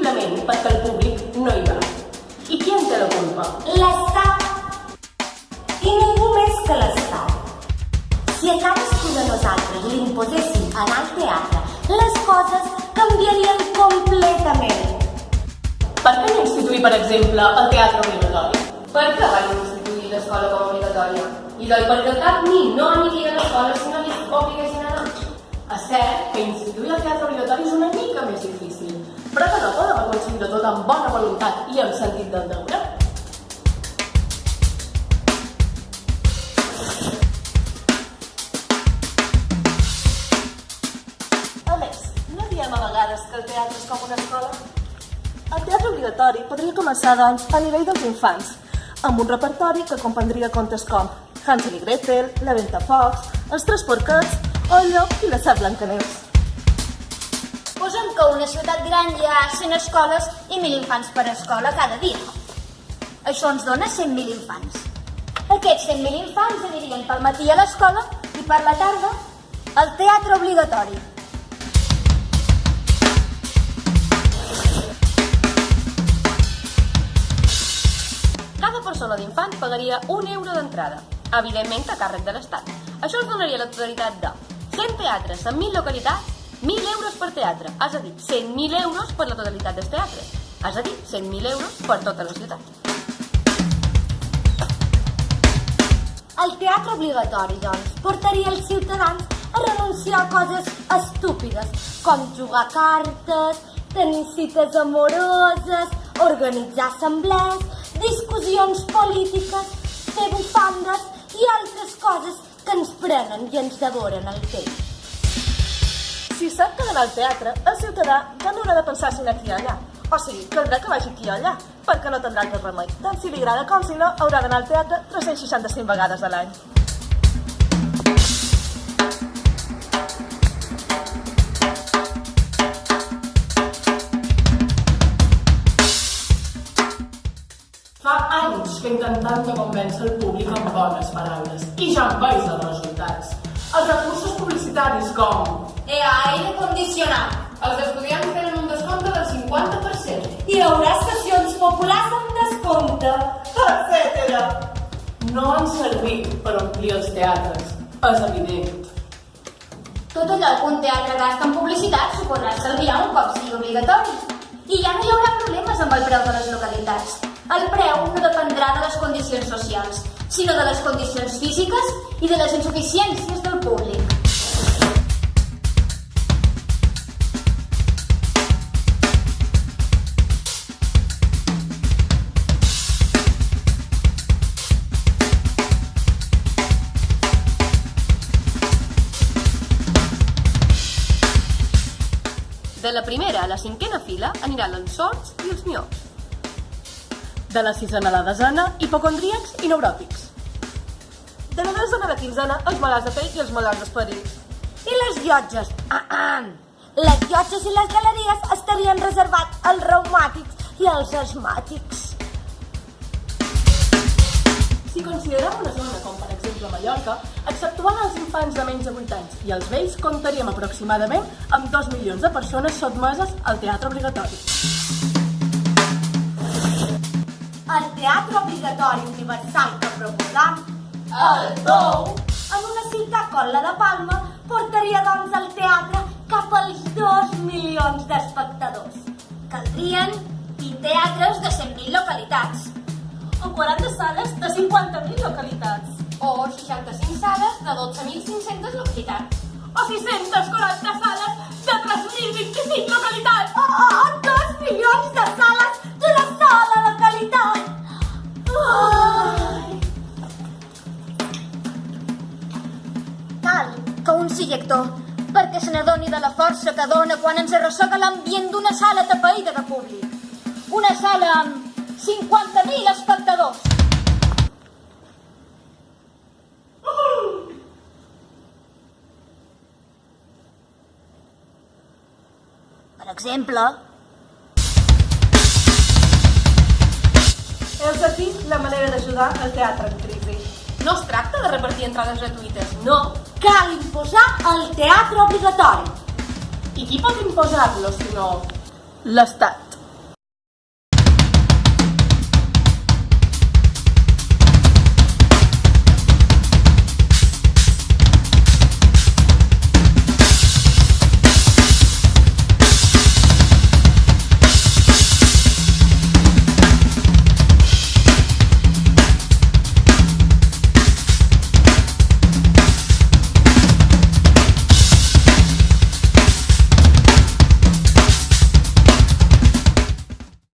simplement perquè el públic no hi va. I qui en té la culpa? L'Estat. I ningú més que l'Estat. Si a cadascú de nosaltres li imposéssim anar al teatre, les coses canviarien completament. Per què no instituir, per exemple, el teatre obligatori? Per què van instituir l'escola com obligatòria? I perquè cap nin no aniria a l'escola si no li obliguessin a anar. És cert que instituir el teatre obligatori és una mica més difícil, però que no podem aconseguir-ho tot amb bona voluntat i amb sentit del deure. A més, no diem a vegades que el teatre és com una escola? El teatre obligatori podria començar, doncs, a nivell dels infants, amb un repertori que comprendria contes com Hansel i Gretel, La Ventafocs, Els Tres Porquets o El Llop i la Set Blancaneus. Posem que a una ciutat gran hi ha 100 escoles i 1.000 infants per escola cada dia. Això ens dona 100.000 infants. Aquests 100.000 infants anirien pel matí a l'escola i per la tarda al teatre obligatori. Cada persona d'infant pagaria 1 euro d'entrada, evidentment a càrrec de l'Estat. Això ens donaria la totalitat de 100 teatres en 1.000 localitats, 1.000 euros per teatre, és a dir, 100.000 euros per la totalitat dels teatres, és a dir, 100.000 euros per tota la ciutat. El teatre obligatori, doncs, portaria els ciutadans a renunciar a coses estúpides, com jugar a cartes, tenir cites amoroses, organitzar assemblees, discussions polítiques, fer bufandes i altres coses que ens prenen i ens devoren el temps. Si sap que d'anar al teatre, el ciutadà ja no haurà de pensar si anar aquí o allà. O sigui, caldrà que vagi aquí o allà, perquè no tindrà altre remei. Tant si li agrada com si no, haurà d'anar al teatre 365 vegades a l'any. Fa anys que intentem de convèncer el públic amb bones paraules i ja en veig els resultats. Els recursos publicitaris com Aire condicionat. els estudiants tenen un descompte del 50%, Hi haurà sessions populars amb descompte, etc. No han servit per omplir els teatres, és evident. Tot allò que un teatre gasta en publicitat s'ho podrà estalviar un cop sigui obligatori. I ja no hi haurà problemes amb el preu de les localitats. El preu no dependrà de les condicions socials, sinó de les condicions físiques i de les insuficiències del públic. De la primera a la 5a fila aniran els sords i els miops. De la 6a a la 10a, hipocondríacs i neuròtics. De la 10a a la 15a, els malalts de pell i els malalts d'esperit. I les llotges? Les llotges i les galeries estarien reservats als reumàtics i als asmàtics. Si considerem una zona com per exemple Mallorca, exceptuant els infants de menys de 8 anys i els vells, comptaríem aproximadament amb 2 milions de persones sotmeses al teatre obligatori. El teatre obligatori universal que proposam, El Tou, en una ciutat com la de Palma, portaria doncs al teatre cap als 2 milions d'espectadors. caldrien 20 teatres de 100.000 localitats. O 40 sales de 50.000 localitats. O 65 sales de 12.500 localitats. O 640 sales de 3.025 localitats. O 2 milions de sales d'una sola localitat. Cal que un sigui actor, perquè se n'adoni de la força que dona quan ens arrossega l'ambient d'una sala tapaïda de públic. Una sala amb 50.000 espectadors. Per exemple, Heus aquí la manera d'ajudar el teatre en crisi. No es tracta de repartir entrades gratuïtes, no. Cal imposar el teatre obligatori. I qui pot imposar-lo, si no l'Estat?